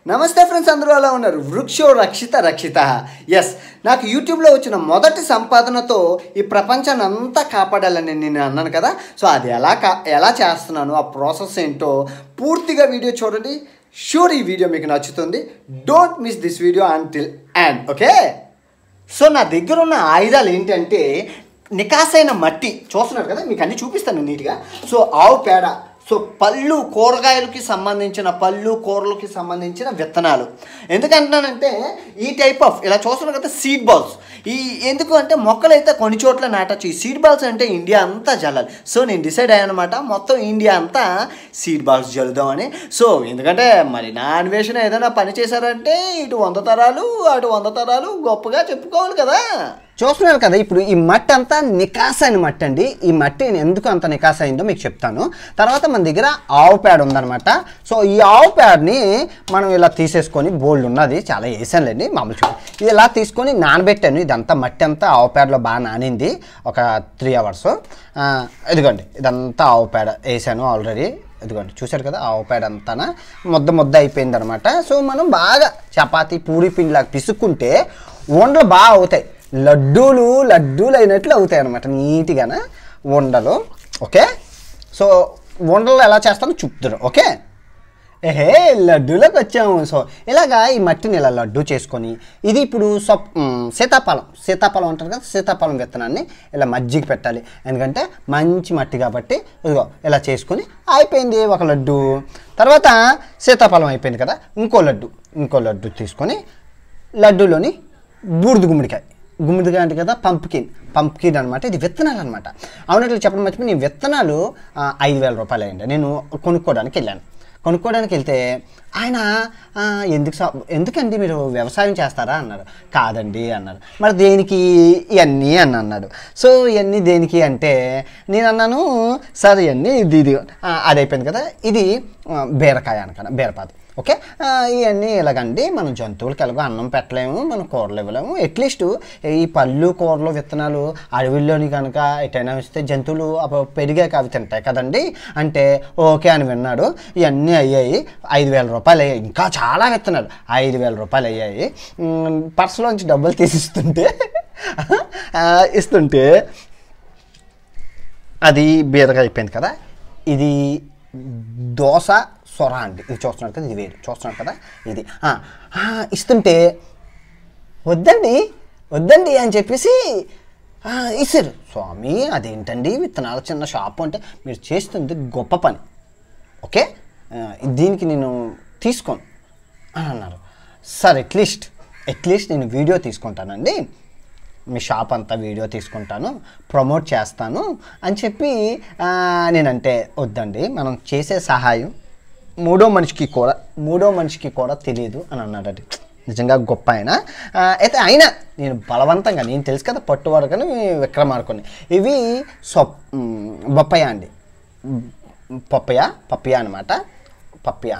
నమస్తే ఫ్రెండ్స్, అందరూ ఎలా ఉన్నారు? వృక్షో రక్షిత రక్షిత. ఎస్, నాకు యూట్యూబ్లో వచ్చిన మొదటి సంపాదనతో ఈ ప్రపంచాన్ని అంతా కాపాడాలని నేను అన్నాను కదా. సో అది ఎలా చేస్తున్నాను, ఆ ప్రాసెస్ ఏంటో పూర్తిగా వీడియో చూడండి. షూర్ ఈ వీడియో మీకు నచ్చుతుంది. Don't miss this video until end. Okay, so నా దగ్గర ఉన్న ఆయుధాలు ఏంటంటే నికాసైన మట్టి చూస్తున్నారు కదా, మీకు అన్నీ చూపిస్తాను నీట్గా. సో ఆవు పేడ, సో పళ్ళు కూరగాయలకి సంబంధించిన కూరలకి సంబంధించిన విత్తనాలు. ఎందుకంటున్నానంటే ఈ టైప్ ఆఫ్ ఇలా చూస్తున్నారు కదా సీడ్ బాల్స్. ఎందుకు అంటే మొక్కలు అయితే కొన్ని చోట్ల నాటచ్చు. ఈ సీడ్ బాల్స్ అంటే ఇండియా అంతా జల్లాలి. సో నేను డిసైడ్ అయ్యాను అనమాట, మొత్తం ఇండియా అంతా సీడ్ బాల్స్ జల్లుదామని. సో ఎందుకంటే మరి నా అన్వేషణ ఏదైనా పని చేశారంటే ఇటు 100 తరాలు అటు 100 తరాలు గొప్పగా చెప్పుకోవాలి కదా. చూస్తున్నారు కదా, ఇప్పుడు ఈ మట్టి అంతా నికాసైన మట్టి అండి. ఈ మట్టి ఎందుకు అంత నికాసైందో మీకు చెప్తాను. తర్వాత మన దగ్గర ఆవు పేడ ఉందన్నమాట. సో ఈ ఆవు పేడని మనం ఇలా తీసేసుకొని, బోల్డ్ ఉన్నది చాలా వేసానులేండి మామూలు చూడండి. ఇది ఇలా తీసుకొని నానబెట్టాను. ఇదంతా మట్టి అంతా ఆవు పేడలో బాగా నానింది ఒక 3 అవర్స్. ఇదిగోండి, ఇదంతా ఆవు పేడ వేసాను ఆల్రెడీ. ఇదిగోండి చూశారు కదా, ఆవు పేడ అంతా ముద్ద అయిపోయింది అనమాట. సో మనం బాగా చపాతీ పూరి పిండిలాగా పిసుక్కుంటే ఉండలు బాగా అవుతాయి. లడ్డూలు అయినట్లు అవుతాయి అనమాట నీట్గానే ఉండలు. ఓకే, సో ఉండలు ఎలా చేస్తానో చూపుతారు. ఓకే, లడ్డూలోకి వచ్చాము. సో ఇలాగా ఈ మట్టిని ఇలా లడ్డు చేసుకొని, ఇది ఇప్పుడు సీతాఫలం అంటారు కదా, సీతాఫలం విత్తనాన్ని ఇలా మజ్జిగ పెట్టాలి. ఎందుకంటే మంచి మట్టి కాబట్టి ఇదిగో ఇలా చేసుకొని అయిపోయింది ఒక లడ్డు. తర్వాత సీతాఫలం అయిపోయింది కదా, ఇంకో లడ్డు తీసుకొని లడ్డూలోని బూడిద గుమ్మడికాయ అంటే కదా పంప్కిన్ అనమాట. ఇది విత్తనాలు అనమాట. అవునట్లు చెప్పడం మర్చిపోయి, ఈ విత్తనాలు 5,000 రూపాయలు అయ్యండి. నేను కొనుక్కోవడానికి వెళ్తే ఆయన ఎందుకండి మీరు వ్యవసాయం చేస్తారా అన్నారు. కాదండి అన్నారు. మరి దేనికి ఇవన్నీ అని అన్నాడు. సో ఇవన్నీ దేనికి అంటే నేను అన్నాను, సార్ ఇవన్నీ ఇది అది అయిపోయింది కదా, ఇది బీరకాయ అనకన్నా బీరపాదు. ఓకే, ఇవన్నీ ఇలాగండి మనం జంతువులకి ఎలాగో అన్నం పెట్టలేము, మనం కూరలు ఇవ్వలేము. అట్లీస్ట్ ఈ పళ్ళు కూరలు విత్తనాలు అడవిలోని కనుక ఎటైనా ఇస్తే జంతువులు పెరిగాక అవి తింటాయి కదండి అంటే ఓకే అని విన్నాడు. ఇవన్నీ అయ్యాయి, 5,000 రూపాయలు అయ్యాయి. ఇంకా చాలా విత్తనాలు 5,000 రూపాయలు అయ్యాయి. పర్సులోంచి డబ్బులు తీసిస్తుంటే అది బీరకాయ అయిపోయింది కదా. ఇది దోస సొర అండి. ఇది చూస్తున్నారు కదా, ఇది వేరు. చూస్తున్నారు కదా, ఇది ఇస్తుంటే వద్దండి అని చెప్పేసి ఇస్తారు. స్వామి అదేంటండి విత్తనాల చిన్న షాపు అంటే మీరు చేస్తుంది గొప్ప పని. ఓకే, దీనికి నేను తీసుకోను అని అన్నారు. సార్ అట్లీస్ట్ నేను వీడియో తీసుకుంటానండి, మీ షాప్ అంతా వీడియో తీసుకుంటాను, ప్రమోట్ చేస్తాను అని చెప్పి నేనంటే వద్దండి, మనం చేసే సహాయం మూడో మనిషికి కూడా తెలియదు అని అన్నాడు. నిజంగా గొప్ప ఆయన. అయితే అయినా నేను బలవంతంగా, నేను తెలుసు కదా పట్టువాడుకని విక్రమార్కుని, ఇవి బొప్పయ్య అండి, పప్పయ్య అనమాట. పప్పయ్య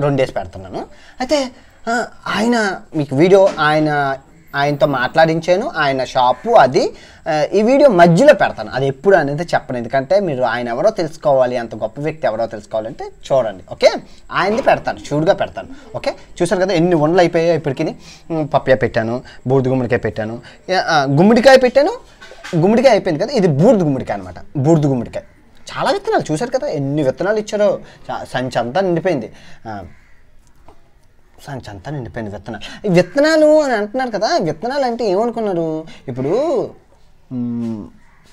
2 డేస్ పెడుతున్నాను. అయితే ఆయన మీకు వీడియో ఆయనతో మాట్లాడించాను, ఆయన షాపు అది. ఈ వీడియో మధ్యలో పెడతాను, అది ఎప్పుడు అనేది చెప్పను. ఎందుకంటే మీరు ఆయన ఎవరో తెలుసుకోవాలి, అంత గొప్ప వ్యక్తి ఎవరో తెలుసుకోవాలంటే చూడండి. ఓకే, ఆయనది పెడతాను, షూర్గా పెడతాను. ఓకే, చూసారు కదా ఎన్ని వండలు అయిపోయాయో ఇప్పటికి. పప్పయ్య పెట్టాను, బూడిద గుమ్మడికాయ పెట్టాను, గుమ్మడికాయ అయిపోయింది కదా. ఇది బూడిద గుమ్మడికాయ అనమాట. బూడిద గుమ్మడికాయ చాలా విత్తనాలు చూసారు కదా, ఎన్ని విత్తనాలు ఇచ్చారో. సంచి అంతా నిండిపోయింది విత్తనాలు అని అంటున్నారు కదా. విత్తనాలు అంటే ఏమనుకున్నారు? ఇప్పుడు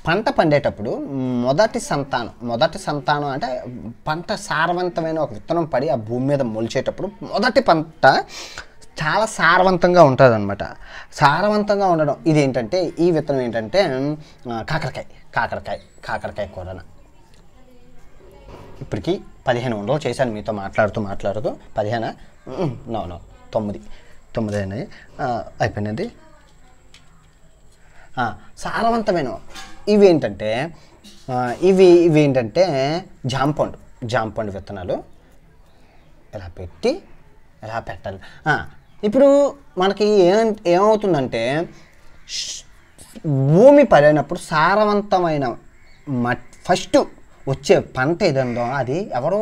పంట పండేటప్పుడు మొదటి సంతానం అంటే పంట సారవంతమైన ఒక విత్తనం పడి ఆ భూమి మీద మొలిచేటప్పుడు మొదటి పంట చాలా సారవంతంగా ఉంటుంది అనమాట. సారవంతంగా ఉండడం ఇదేంటంటే, ఈ విత్తనం ఏంటంటే కాకరకాయ కూరన. ఇప్పటికీ 15 వందలు చేశాను మీతో మాట్లాడుతూ 15 9 అయినాయి, అయిపోయినది. సారవంతమైన ఇవి ఏంటంటే జాంపండు విత్తనాలు ఇలా పెట్టాలి. ఇప్పుడు మనకి ఏమవుతుందంటే భూమి పడినప్పుడు సారవంతమైన ఫస్ట్ వచ్చే పంట ఏదందో అది ఎవరో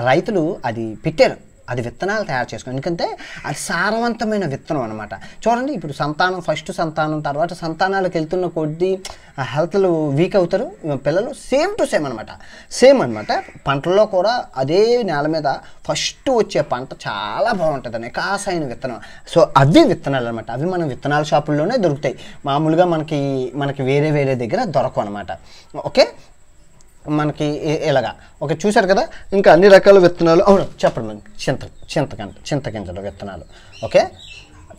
రైతులు అది పెట్టారు. అది విత్తనాలు తయారు చేసుకోండి. ఎందుకంటే అది సారవంతమైన విత్తనం అనమాట. చూడండి, ఇప్పుడు సంతానం, ఫస్ట్ సంతానం, తర్వాత సంతానాలకు వెళ్తున్న కొద్దీ హెల్త్లు వీక్ అవుతారు పిల్లలు. సేమ్ టు సేమ్ అనమాట. సేమ్ అనమాట. పంటల్లో కూడా అదే నేల మీద ఫస్ట్ వచ్చే పంట చాలా బాగుంటుంది, కాసైన విత్తనం. సో అవి విత్తనాలు అనమాట. అవి మనం విత్తనాల షాపుల్లోనే దొరుకుతాయి. మామూలుగా మనకి వేరే వేరే దగ్గర దొరకవు అనమాట. ఓకే, మనకి ఇలాగా. ఓకే, చూశారు కదా. ఇంకా అన్ని రకాల విత్తనాలు. అవును, చెప్పండి మనకి చింతగింజల విత్తనాలు. ఓకే,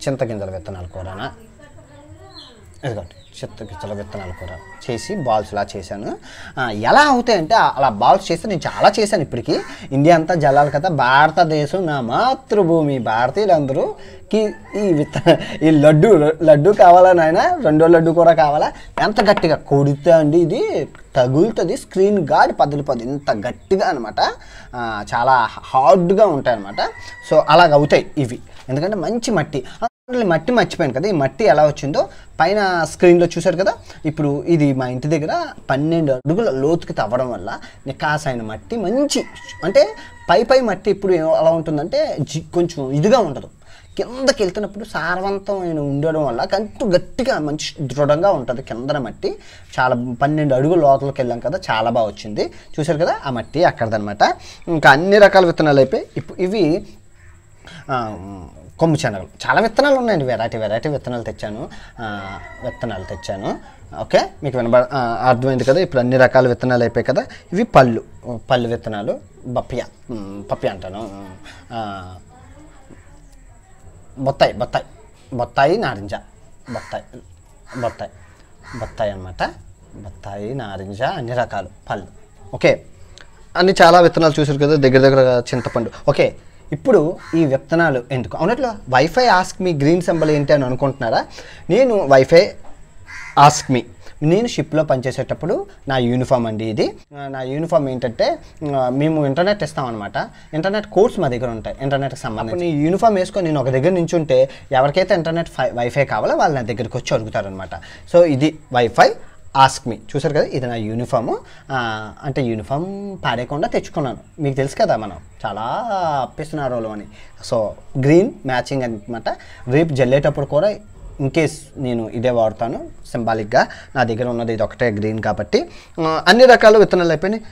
చింతగింజల విత్తనాలు కూడానా, ఇదిగోండి చింతగింజల విత్తనాలు కూడా చేసి బాల్స్లా చేశాను. ఎలా అవుతాయంటే అలా బాల్స్ చేస్తే నేను చాలా చేశాను ఇప్పటికీ. ఇండియా అంతా జల్లాలి కదా, భారతదేశం నా మాతృభూమి, భారతీయులందరూకి ఈ లడ్డు కావాలా నాయన, రెండో లడ్డు కూడా కావాలా. ఎంత గట్టిగా కొడితే అండి ఇది తగులుతుంది, స్క్రీన్ గార్డ్ పదిలిపోద్ది, ఇంత గట్టిగా అనమాట. చాలా హార్డ్గా ఉంటాయి అనమాట. సో అలాగ అవుతాయి ఇవి, ఎందుకంటే మంచి మట్టి మర్చిపోయాను కదా. ఈ మట్టి ఎలా వచ్చిందో పైన స్క్రీన్లో చూశారు కదా. ఇప్పుడు ఇది మా ఇంటి దగ్గర 12 అడుగుల లోతుకి తవ్వడం వల్ల నికాసైన మట్టి, మంచి అంటే పై మట్టి ఇప్పుడు ఎలా ఉంటుందంటే కొంచెం ఇదిగా ఉండదు, కిందకి వెళ్తున్నప్పుడు సారవంతమైన ఉండడం వల్ల కంటూ గట్టిగా మంచి దృఢంగా ఉంటుంది కిందన మట్టి. చాలా 12 అడుగుల లోతులకు వెళ్ళాం కదా, చాలా బాగా వచ్చింది. చూశారు కదా, ఆ మట్టి అక్కడదనమాట. ఇంకా అన్ని రకాల విత్తనాలు అయిపోయి ఇప్పుడు ఇవి కొమ్ము శనగలు. చాలా విత్తనాలు ఉన్నాయండి, వెరైటీ విత్తనాలు తెచ్చాను. ఓకే, మీకు అర్థమైంది కదా. ఇప్పుడు అన్ని రకాల విత్తనాలు అయిపోయాయి కదా. ఇవి పళ్ళు విత్తనాలు, పప్పి అంటాను, బొత్తాయి నారింజ, బొత్తాయి అన్నమాట. బొత్తాయి, నారింజ, అన్ని రకాలు పళ్ళు. ఓకే, అన్ని చాలా విత్తనాలు చూసారు కదా, దగ్గర చింతపండు. ఓకే, ఇప్పుడు ఈ విత్తనాలు ఎందుకు అవునట్లు వైఫై ఆస్క్ మీ గ్రీన్ సింబల్ ఏంటి అని అనుకుంటున్నారా? నేను వైఫై ఆస్క్ మీ, నేను షిప్లో పనిచేసేటప్పుడు నా యూనిఫామ్ అండి ఇది. నా యూనిఫామ్ ఏంటంటే మేము ఇంటర్నెట్ ఇస్తామన్నమాట. ఇంటర్నెట్ కోర్స్ మా దగ్గర ఉంటాయి ఇంటర్నెట్కి సంబంధించి. ఈ యూనిఫామ్ వేసుకొని నేను ఒక దగ్గర నుంచి ఉంటే ఎవరికైతే ఇంటర్నెట్ వైఫై కావాలో వాళ్ళు నా దగ్గరికి వచ్చి అడుగుతారనమాట. సో ఇది వైఫై ఆస్క్ మీ. చూసారు కదా, ఇది నా యూనిఫాము. అంటే యూనిఫామ్ పాడేయకుండా తెచ్చుకున్నాను. మీకు తెలుసు కదా మనం చాలా పిస్తున్నారు అని. సో గ్రీన్ మ్యాచింగ్ అనమాట. రేపు జల్లేటప్పుడు కూడా ఇన్కేస్ నేను ఇదే వాడతాను సింబాలిక్గా. నా దగ్గర ఉన్నది ఇది ఒకటే గ్రీన్ కాబట్టి. అన్ని రకాల విత్తనాలు అయిపోయినాయి.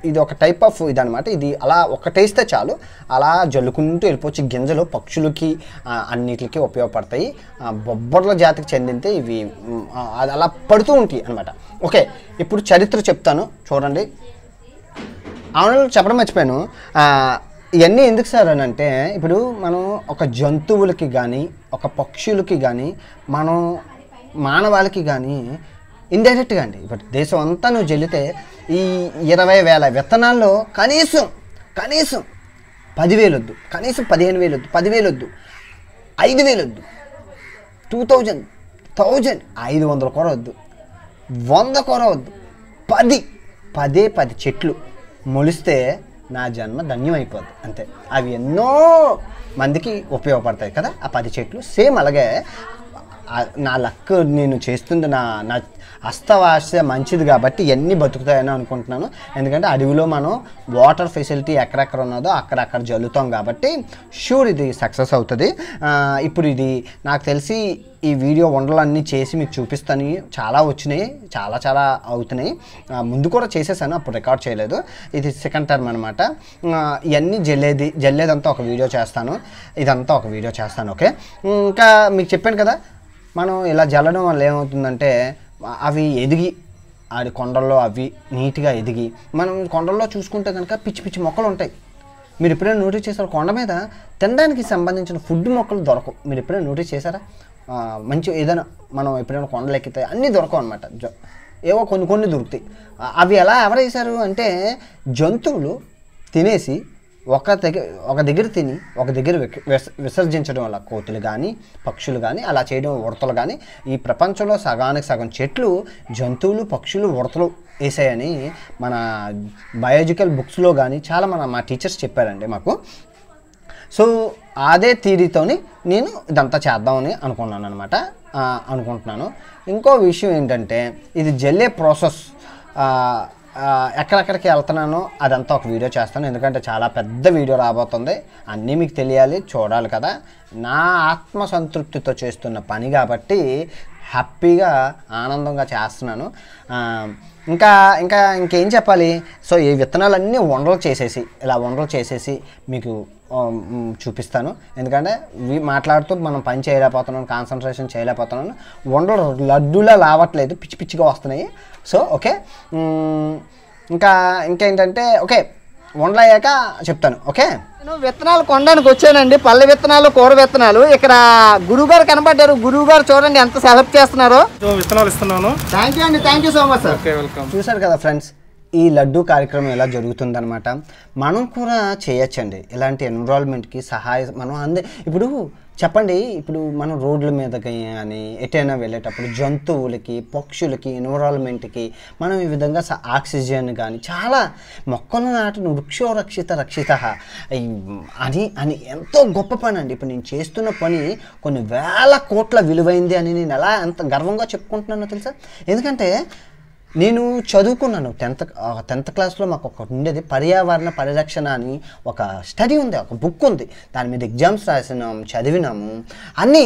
ఇది ఒక టైప్ ఆఫ్ ఇదనమాట. ఇది అలా ఒకటేస్తే చాలు, అలా జల్లుకుంటూ వెళ్ళిపోవచ్చు. గింజలు పక్షులకి అన్నిటికి ఉపయోగపడతాయి. బొబ్బర్ల జాతికి చెందితే ఇవి అలా పడుతూ ఉంటాయి అనమాట. ఓకే, ఇప్పుడు చరిత్ర చెప్తాను చూడండి. అవును, చెప్పడం మర్చిపోయాను. ఇవన్నీ ఎందుకు సార్ అని అంటే, ఇప్పుడు మనం ఒక జంతువులకి కానీ ఒక పక్షులకి కానీ మనం మానవాళికి కానీ ఇండైరెక్ట్గా అండి, ఇప్పుడు దేశం అంతా నువ్వు జల్లితే ఈ 20,000 విత్తనాల్లో కనీసం 10,000 వద్దు, కనీసం 15,000 వద్దు, 10,000 వద్దు, 5,000 వద్దు, 2,000, 1,000, 500 కూర వద్దు, 100 కూర వద్దు, 10 చెట్లు మొలిస్తే నా జన్మ ధన్యం అయిపోద్ది అంతే. అవి ఎన్నో మందికి ఉపయోగపడతాయి కదా ఆ 10 చెట్లు. సేమ్ అలాగే నా లక్, నేను చేస్తుంది నా హస్తవాస మంచిది కాబట్టి ఇవన్నీ బతుకుతాయని అనుకుంటున్నాను. ఎందుకంటే అడవిలో మనం వాటర్ ఫెసిలిటీ ఎక్కడెక్కడ ఉన్నదో అక్కడక్కడ జల్లుతాం కాబట్టి షూర్ ఇది సక్సెస్ అవుతుంది. ఇప్పుడు ఇది నాకు తెలిసి ఈ వీడియో వండలన్నీ చేసి మీకు చూపిస్తాను. చాలా వచ్చినాయి, చాలా అవుతున్నాయి. ముందు కూడా చేసేసాను, అప్పుడు రికార్డ్ చేయలేదు. ఇది సెకండ్ టర్మ్ అనమాట. ఇవన్నీ జల్లేదంతా ఒక వీడియో చేస్తాను, ఇదంతా ఒక వీడియో చేస్తాను. ఓకే, ఇంకా మీకు చెప్పాను కదా, మనం ఇలా జల్లడం వల్ల ఏమవుతుందంటే అవి ఎదిగి ఆడి కొండల్లో అవి నీట్గా ఎదిగి, మనం కొండల్లో చూసుకుంటే కనుక పిచ్చి మొక్కలు ఉంటాయి. మీరు ఎప్పుడైనా నోటీస్ చేశారు? కొండ మీద తినడానికి సంబంధించిన ఫుడ్ మొక్కలు దొరకవు. మీరు ఎప్పుడైనా నోటీస్ చేశారా? మంచి ఏదైనా మనం ఎప్పుడైనా కొండలు ఎక్కితే అన్నీ దొరకవు అనమాట. ఏవో కొన్ని దొరుకుతాయి. అవి ఎలా ఎవరేసారు అంటే జంతువులు తినేసి ఒక దగ్గర తిని ఒక దగ్గర విసర్జించడం వల్ల కోతులు కానీ పక్షులు కానీ అలా చేయడం, ఉడతలు కానీ. ఈ ప్రపంచంలో సగానికి సగం చెట్లు జంతువులు, పక్షులు, ఉడతలు వేసాయని మన బయాలజికల్ బుక్స్లో కానీ చాలా మా టీచర్స్ చెప్పారండి మాకు. సో అదే థియరీతోని నేను ఇదంతా చేద్దామని అనుకుంటున్నాను. ఇంకో విషయం ఏంటంటే, ఇది జల్లే ప్రాసెస్ ఎక్కడెక్కడికి వెళ్తున్నానో అదంతా ఒక వీడియో చేస్తాను. ఎందుకంటే చాలా పెద్ద వీడియో రాబోతుంది, అన్నీ మీకు తెలియాలి, చూడాలి కదా. నా ఆత్మసంతృప్తితో చేస్తున్న పని కాబట్టి హ్యాపీగా ఆనందంగా చేస్తున్నాను. ఇంకా ఇంకా ఇంకేం చెప్పాలి. సో ఈ విత్తనాలన్నీ వండలు చేసేసి మీకు చూపిస్తాను. ఎందుకంటే మాట్లాడుతూ మనం పని చేయలేకపోతున్నాను, కాన్సన్ట్రేషన్ చేయలేకపోతున్నాను. వండలు లడ్డూలా లావట్లేదు, పిచ్చి పిచ్చిగా వస్తున్నాయి. సో ఓకే, ఇంకేంటంటే ఓకే వండలయ్యాక చెప్తాను. ఓకే, నేను విత్తనాలు కొనడానికి వచ్చానండి. పల్లె విత్తనాలు, కూర విత్తనాలు. ఇక్కడ గురువు గారు కనబడ్డారు. గురువు గారు చూడండి ఎంత హెల్ప్ చేస్తున్నారో. విత్తనాలు ఇస్తున్నాను. థ్యాంక్ యూ అండి, thank you so much sir. Welcome. చూసారు కదా ఫ్రెండ్స్, ఈ లడ్డు కార్యక్రమం ఎలా జరుగుతుందనమాట. మనం కూడా చేయొచ్చండి ఇలాంటి ఎన్విరాన్మెంట్కి సహాయం. మనం ఇప్పుడు చెప్పండి, ఇప్పుడు మనం రోడ్ల మీదకి కానీ ఎటైనా వెళ్ళేటప్పుడు జంతువులకి, పక్షులకి, ఎన్విరాన్మెంట్కి మనం ఈ విధంగా ఆక్సిజన్ కానీ చాలా మొక్కలు నాటిన వృక్షో రక్షిత అని ఎంతో గొప్ప పని అండి. ఇప్పుడు నేను చేస్తున్న పని కొన్ని వేల కోట్ల విలువైంది అని నేను ఎలా ఎంత గర్వంగా చెప్పుకుంటున్నానో తెలుసా. ఎందుకంటే నేను చదువుకున్నాను 10th క్లాస్లో. మాకు ఒకటి ఉండేది పర్యావరణ పరిరక్షణ అని ఒక స్టడీ ఉంది, ఒక బుక్ ఉంది. దాని మీద ఎగ్జామ్స్ రాసినాము, చదివినాము, అన్నీ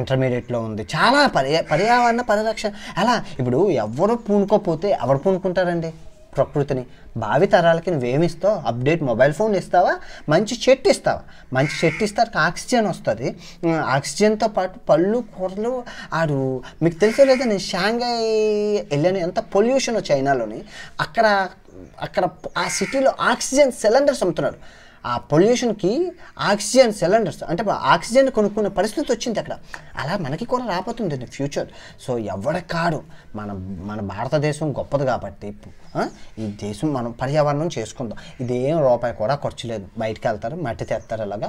ఇంటర్మీడియట్లో ఉంది. చాలా పర్యావరణ పరిరక్షణ. అలా ఇప్పుడు ఎవరు పూనుకోపోతే ఎవరు పూనుకుంటారండి ప్రకృతిని. భావి తరాలకి నువ్వేమిస్తావు? అప్డేట్ మొబైల్ ఫోన్ ఇస్తావా? మంచి చెట్టు ఇస్తావా? మంచి చెట్టు ఇస్తారు, ఆక్సిజన్ వస్తుంది. ఆక్సిజన్తో పాటు పళ్ళు, కూరలు. మీకు తెలిసే లేదా, నేను షాంఘై వెళ్ళాను. ఎంత పొల్యూషన్ చైనాలోని. అక్కడ ఆ సిటీలో ఆక్సిజన్ సిలిండర్స్ అమ్ముతున్నారు. ఆ పొల్యూషన్కి ఆక్సిజన్ సిలిండర్స్ అంటే ఆక్సిజన్ కొనుక్కునే పరిస్థితి వచ్చింది అక్కడ. అలా మనకి కూడా రాబోతుంది ఫ్యూచర్. సో ఎవరికాడు మన భారతదేశం గొప్పది కాబట్టి ఈ దేశం మనం పర్యావరణం చేసుకుందాం. ఇదేం రూపాయి కూడా ఖర్చు లేదు. బయటకు వెళ్తారు, మట్టి తెస్తారు, అలాగా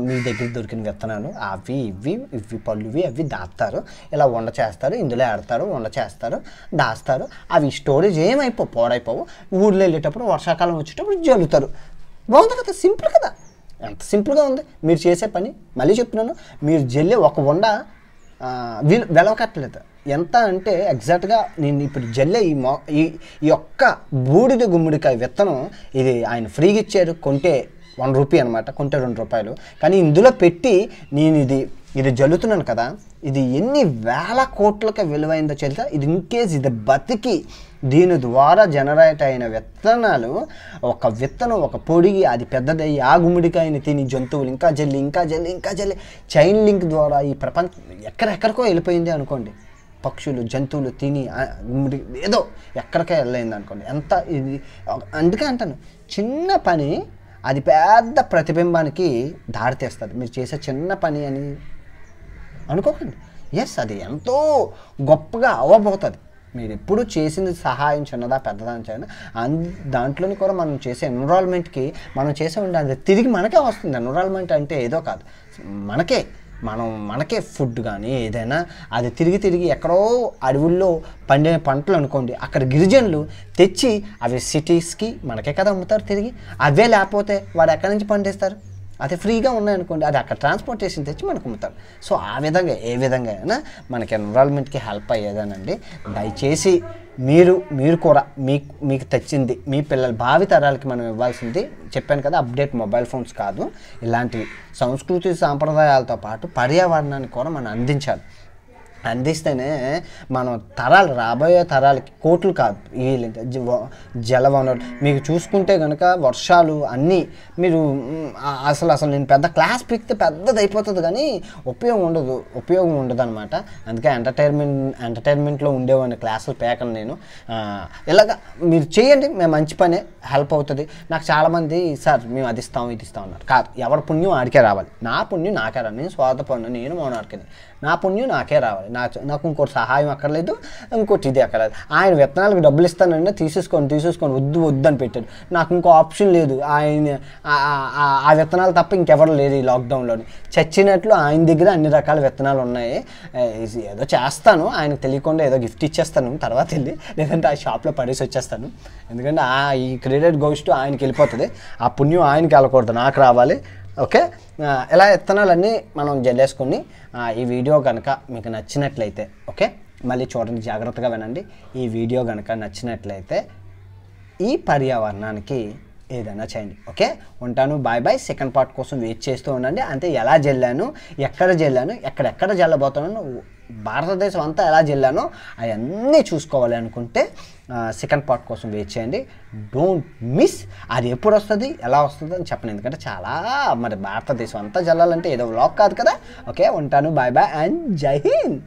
మీ దగ్గర దొరికిన విత్తనాలు అవి ఇవి పళ్ళువి అవి దాస్తారు, ఇలా వండ చేస్తారు, ఇందులో ఆడతారు, వండ చేస్తారు, దాస్తారు. అవి స్టోరేజ్ పాడైపోవు. ఊళ్ళో వెళ్ళేటప్పుడు వర్షాకాలం వచ్చేటప్పుడు జల్లుతారు. బాగుంది కదా, సింపుల్ కదా, ఎంత సింపుల్గా ఉంది మీరు చేసే పని. మళ్ళీ చెప్తున్నాను, మీరు జల్లే ఒక వండ వెలవకట్టలేదు. ఎంత అంటే ఎగ్జాక్ట్గా నేను ఇప్పుడు జల్లే ఈ యొక్క బూడిద గుమ్మడికాయ విత్తనం ఇది ఆయన ఫ్రీగా ఇచ్చారు. కొంటే 1 రూపీ అనమాట, కొంటే 2 రూపాయలు. కానీ ఇందులో పెట్టి నేను ఇది జల్లుతున్నాను కదా, ఇది ఎన్ని వేల కోట్లకి విలువైందో తెలుసా. ఇది ఇన్కేస్ ఇది బతికి దీని ద్వారా జనరేట్ అయిన విత్తనాలు, ఒక విత్తనం ఒక పొడిగి అది పెద్దదయ్యి ఆ గుమ్మడికాయని తిని జంతువులు ఇంకా జల్లి చైన్ లింక్ ద్వారా ఈ ప్రపంచం ఎక్కడెక్కడికో వెళ్ళిపోయింది అనుకోండి. పక్షులు, జంతువులు తిని గుమ్మడి ఏదో ఎక్కడికే వెళ్ళయింది అనుకోండి. ఎంత ఇది అందుకే అంటాను, చిన్న పని అది పెద్ద ప్రతిబింబానికి దారితీస్తుంది. మీరు చేసే చిన్న పని అని అనుకోకండి. ఎస్, అది ఎంతో గొప్పగా అవ్వబోతుంది. మీరు ఎప్పుడు చేసింది సహాయం చిన్నదా పెద్దదా అని చేయను. దాంట్లోని కూడా మనం చేసే ఎన్విరాన్మెంట్కి మనం చేసే ఉండే అది తిరిగి మనకే వస్తుంది. ఎన్విరాన్మెంట్ అంటే ఏదో కాదు, మనకే ఫుడ్ కానీ ఏదైనా అది తిరిగి ఎక్కడో అడవుల్లో పండిన పంటలు అనుకోండి, అక్కడ గిరిజనులు తెచ్చి అవి సిటీస్కి మనకే కదా అమ్ముతారు తిరిగి. అవే లేకపోతే వాడు ఎక్కడి నుంచి పండిస్తారు? అది ఫ్రీగా ఉన్నాయనుకోండి, అది అక్కడ ట్రాన్స్పోర్టేషన్ తెచ్చి మనకు అమ్ముతారు. సో ఆ విధంగా ఏ విధంగా అయినా మనకి ఎన్విరాన్మెంట్కి హెల్ప్ అయ్యేదానండి. దయచేసి మీరు కూడా మీకు తెచ్చింది మీ పిల్లల భావి తరాలకి మనం ఇవ్వాల్సింది చెప్పాను కదా, అప్డేట్ మొబైల్ ఫోన్స్ కాదు, ఇలాంటివి సంస్కృతి సాంప్రదాయాలతో పాటు పర్యావరణాన్ని కూడా మనం అందిస్తేనే మనం రాబోయే తరాలకి కోట్లు కాదు ఈ జల వనరులు మీకు చూసుకుంటే కనుక వర్షాలు అన్నీ మీరు అసలు నేను పెద్ద క్లాస్ పిక్తే పెద్దది అయిపోతుంది కానీ ఉపయోగం ఉండదు అనమాట. అందుకే ఎంటర్టైన్మెంట్లో ఉండేవాడిని, క్లాసులు పేకను నేను. ఇలాగ మీరు చేయండి, మేము మంచి పనే, హెల్ప్ అవుతుంది. నాకు చాలామంది సార్ మేము అది ఇస్తాం ఇది ఇస్తాం అన్నారు. కాదు, ఎవరి పుణ్యం ఆడికే రావాలి. నా పుణ్యం నాకే రావాలి. నేను స్వార్థపడిన, నేను మౌనార్కిని, నా పుణ్యం నాకే రావాలి. నాకు ఇంకోటి సహాయం అక్కర్లేదు, ఇంకోటి ఇది అక్కర్లేదు. ఆయన విత్తనాలకు డబ్బులు ఇస్తానంటే తీసేసుకోండి వద్దు అని పెట్టాడు. నాకు ఇంకో ఆప్షన్ లేదు. ఆ విత్తనాలు తప్ప ఇంకెవరు లేరు ఈ లాక్డౌన్లోని. చచ్చినట్లు ఆయన దగ్గర అన్ని రకాల విత్తనాలు ఉన్నాయి. ఏదో చేస్తాను, ఆయనకు తెలియకుండా ఏదో గిఫ్ట్ ఇచ్చేస్తాను తర్వాత వెళ్ళి, లేదంటే ఆ షాప్లో పడేసి వచ్చేస్తాను. ఎందుకంటే ఈ క్రెడిట్ గోస్ టు ఆయనకి వెళ్ళిపోతుంది. ఆ పుణ్యం ఆయనకి వెళ్ళకూడదు, నాకు రావాలి. ఓకే, ఇలా విత్తనాలన్నీ మనం జల్లేసుకుని ఈ వీడియో కనుక మీకు నచ్చినట్లయితే ఓకే, మళ్ళీ చూడండి, జాగ్రత్తగా వినండి. ఈ వీడియో కనుక నచ్చినట్లయితే ఈ పర్యావరణానికి ఏదైనా చేయండి. ఓకే, ఉంటాను. Bye bye. సెకండ్ పార్ట్ కోసం వెయిట్ చేస్తూ ఉండండి. అంటే ఎలా జల్లాను, ఎక్కడ జల్లాను, ఎక్కడెక్కడ జల్లబోతున్నాను, భారతదేశం అంతా ఎలా జల్లానో అవన్నీ చూసుకోవాలి అనుకుంటే సెకండ్ పార్ట్ కోసం వెయిట్ చేయండి. Don't miss. అది ఎప్పుడు వస్తుంది, ఎలా వస్తుంది అని చెప్పను, ఎందుకంటే చాలా మరి భారతదేశం అంతా జల్లాలంటే ఏదో వ్లాగ్ కాదు కదా. ఓకే, ఉంటాను. బాయ్ బాయ్ అండ్ జై హింద్.